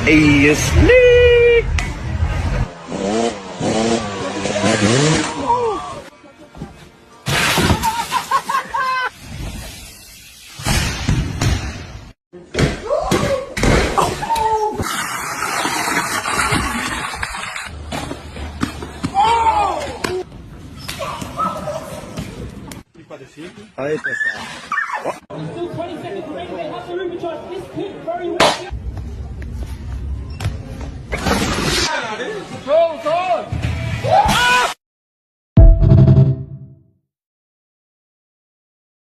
Slick! Aí, pessoal. Still 20 seconds remaining. They have the Rubicon. This could very well. Go, go!